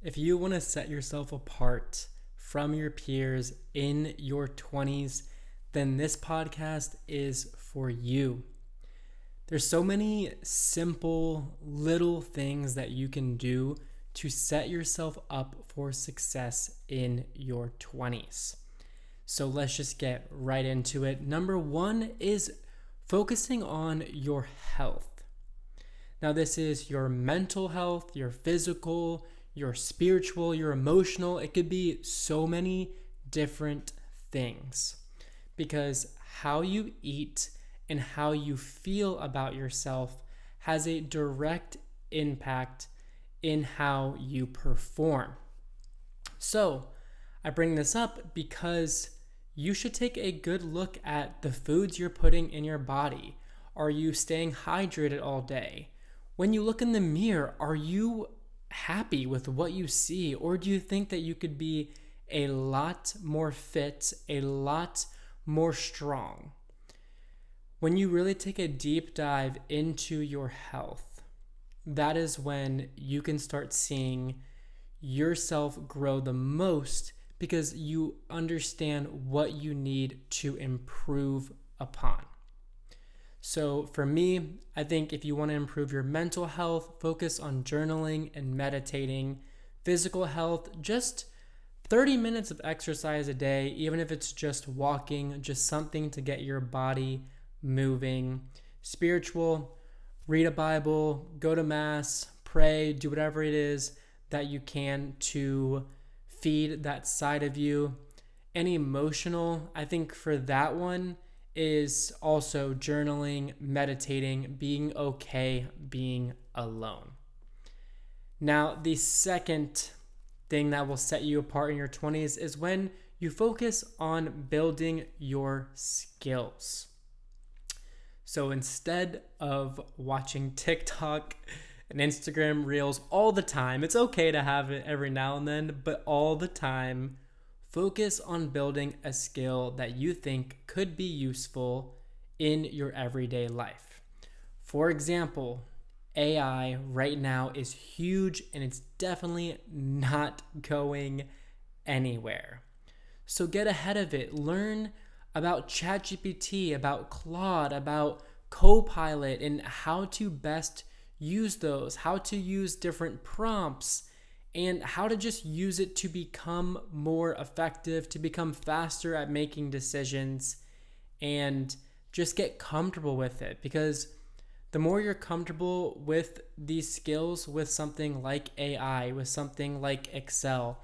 If you want to set yourself apart from your peers in your 20s, then this podcast is for you. There's so many simple little things that you can do to set yourself up for success in your 20s. So let's just get right into it. Number one is focusing on your health. Now, this is your mental health, your physical, your spiritual, your emotional. It could be so many different things because how you eat and how you feel about yourself has a direct impact in how you perform. So, I bring this up because you should take a good look at the foods you're putting in your body. Are you staying hydrated all day? When you look in the mirror, are you happy with what you see? Or do you think that you could be a lot more fit, a lot more strong? When you really take a deep dive into your health, that is when you can start seeing yourself grow the most because you understand what you need to improve upon. So for me, I think if you want to improve your mental health, focus on journaling and meditating. Physical health, just 30 minutes of exercise a day, even if it's just walking, just something to get your body moving. Spiritual, read a Bible, go to mass, pray, do whatever it is that you can to feed that side of you. And emotional, I think for that one is also journaling, meditating, being okay being alone. Now, the second thing that will set you apart in your 20s is when you focus on building your skills. So instead of watching TikTok and Instagram Reels all the time, it's okay to have it every now and then, but all the time, focus on building a skill that you think could be useful in your everyday life. For example, AI right now is huge and it's definitely not going anywhere. So get ahead of it. Learn about ChatGPT, about Claude, about Copilot, and how to best use those, how to use different prompts, and how to just use it to become more effective, to become faster at making decisions, and just get comfortable with it. Because the more you're comfortable with these skills, with something like AI, with something like Excel,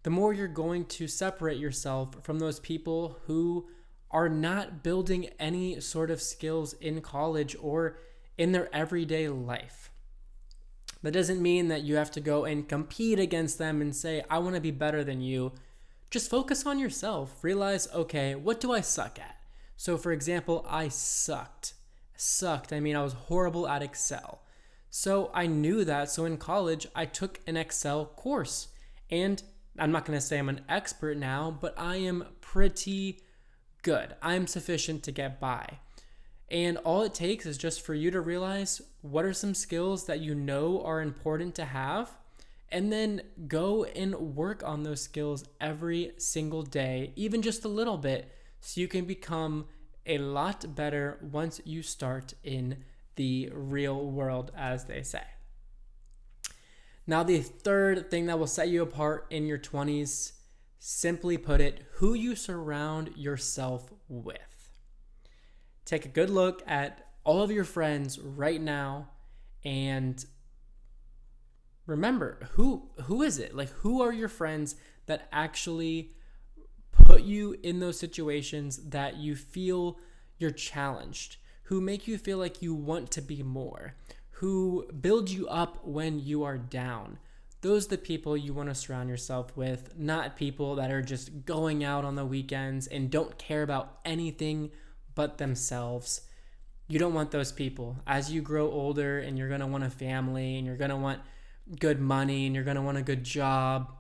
the more you're going to separate yourself from those people who are not building any sort of skills in college or in their everyday life. That doesn't mean that you have to go and compete against them and say, I want to be better than you. Just focus on yourself. Realize, okay, what do I suck at? So for example, I sucked. I mean, I was horrible at Excel. So I knew that. So in college, I took an Excel course. And I'm not going to say I'm an expert now, but I am pretty good. I'm sufficient to get by. And all it takes is just for you to realize what are some skills that you know are important to have, and then go and work on those skills every single day, even just a little bit, so you can become a lot better once you start in the real world, as they say. Now, the third thing that will set you apart in your 20s, simply put it, who you surround yourself with. Take a good look at all of your friends right now and remember, who is it? Like, who are your friends that actually put you in those situations that you feel you're challenged, who make you feel like you want to be more, who build you up when you are down? Those are the people you want to surround yourself with, not people that are just going out on the weekends and don't care about anything but themselves. You don't want those people. As you grow older and you're going to want a family and you're going to want good money and you're going to want a good job,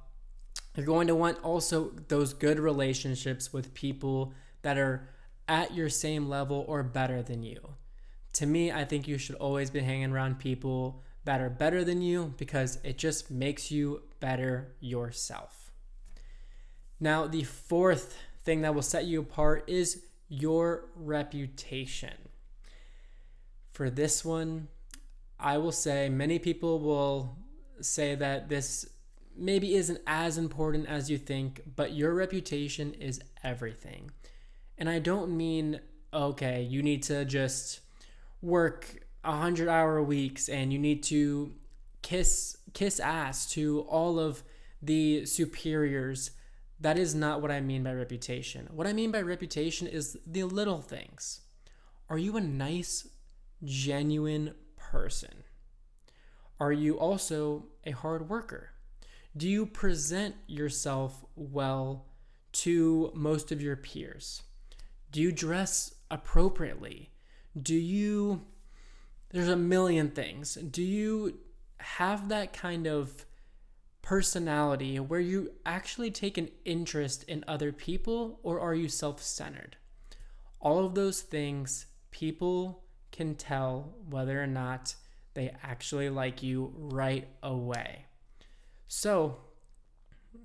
you're going to want also those good relationships with people that are at your same level or better than you. To me, I think you should always be hanging around people that are better than you because it just makes you better yourself. Now, the fourth thing that will set you apart is your reputation. For this one, I will say many people will say that this maybe isn't as important as you think, but your reputation is everything. And I don't mean, okay, you need to just work 100-hour weeks and you need to kiss ass to all of the superiors. That is not what I mean by reputation. What I mean by reputation is the little things. Are you a nice, genuine person? Are you also a hard worker? Do you present yourself well to most of your peers? Do you dress appropriately? There's a million things. Do you have that kind of personality where you actually take an interest in other people, or are you self-centered? All of those things, people can tell whether or not they actually like you right away. So,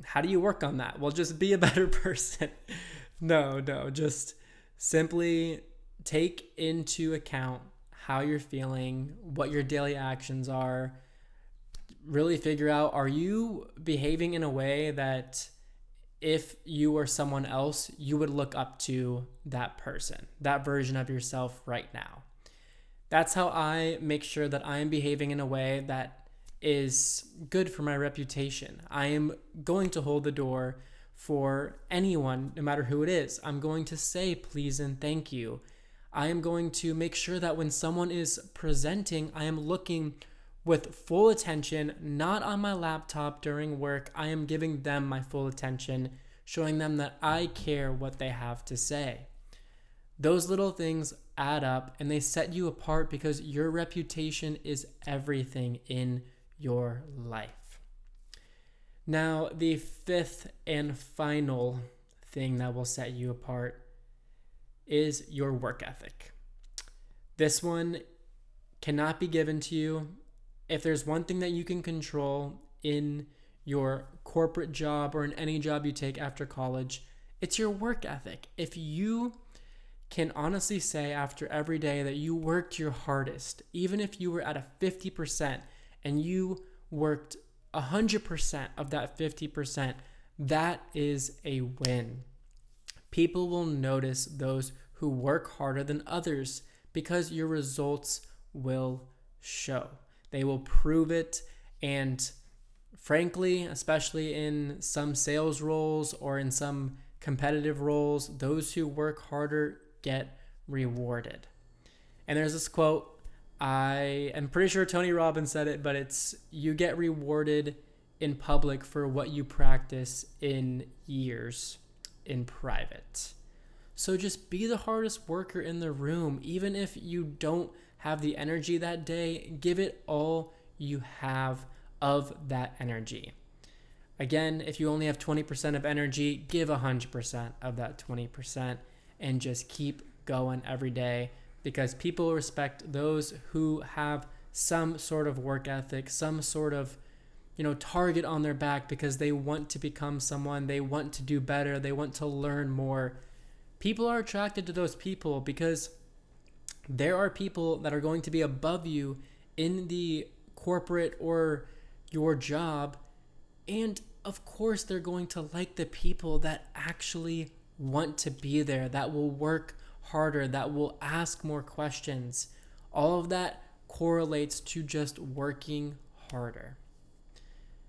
how do you work on that? Well, just be a better person. No, just simply take into account how you're feeling, what your daily actions are. Really figure out, are you behaving in a way that if you were someone else, you would look up to that person, that version of yourself right now? That's how I make sure that I am behaving in a way that is good for my reputation. I am going to hold the door for anyone, no matter who it is. I'm going to say please and thank you. I am going to make sure that when someone is presenting, I am looking with full attention, not on my laptop during work. I am giving them my full attention, showing them that I care what they have to say. Those little things add up and they set you apart because your reputation is everything in your life. Now, the fifth and final thing that will set you apart is your work ethic. This one cannot be given to you. If there's one thing that you can control in your corporate job or in any job you take after college, it's your work ethic. If you can honestly say after every day that you worked your hardest, even if you were at a 50% and you worked 100% of that 50%, that is a win. People will notice those who work harder than others because your results will show. They will prove it, and frankly, especially in some sales roles or in some competitive roles, those who work harder get rewarded. And there's this quote, I am pretty sure Tony Robbins said it, but it's, you get rewarded in public for what you practice in years in private. So just be the hardest worker in the room. Even if you don't have the energy that day, give it all you have of that energy. Again, if you only have 20% of energy, give 100% of that 20% and just keep going every day, because people respect those who have some sort of work ethic, some sort of, target on their back, because they want to become someone, they want to do better, they want to learn more. People are attracted to those people because there are people that are going to be above you in the corporate or your job. And of course, they're going to like the people that actually want to be there, that will work harder, that will ask more questions. All of that correlates to just working harder.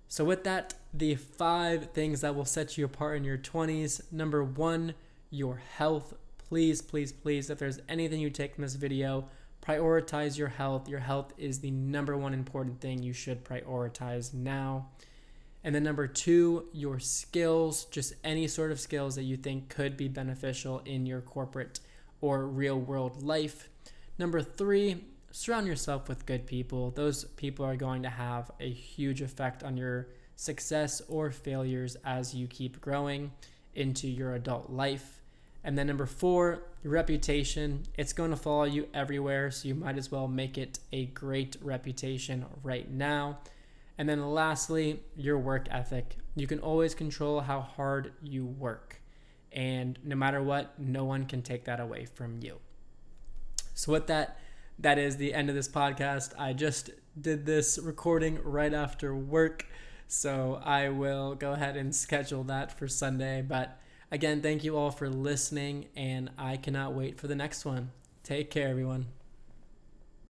So with that, the 5 things that will set you apart in your 20s. Number 1, your health. Please, please, please, if there's anything you take from this video, prioritize your health. Your health is the number 1 important thing you should prioritize now. And then number 2, your skills, just any sort of skills that you think could be beneficial in your corporate or real world life. Number 3, surround yourself with good people. Those people are going to have a huge effect on your success or failures as you keep growing into your adult life. And then number 4, your reputation. It's going to follow you everywhere, so you might as well make it a great reputation right now. And then lastly, your work ethic. You can always control how hard you work. And no matter what, no one can take that away from you. So with that is the end of this podcast. I just did this recording right after work, so I will go ahead and schedule that for Sunday. But again, thank you all for listening, and I cannot wait for the next one. Take care, everyone.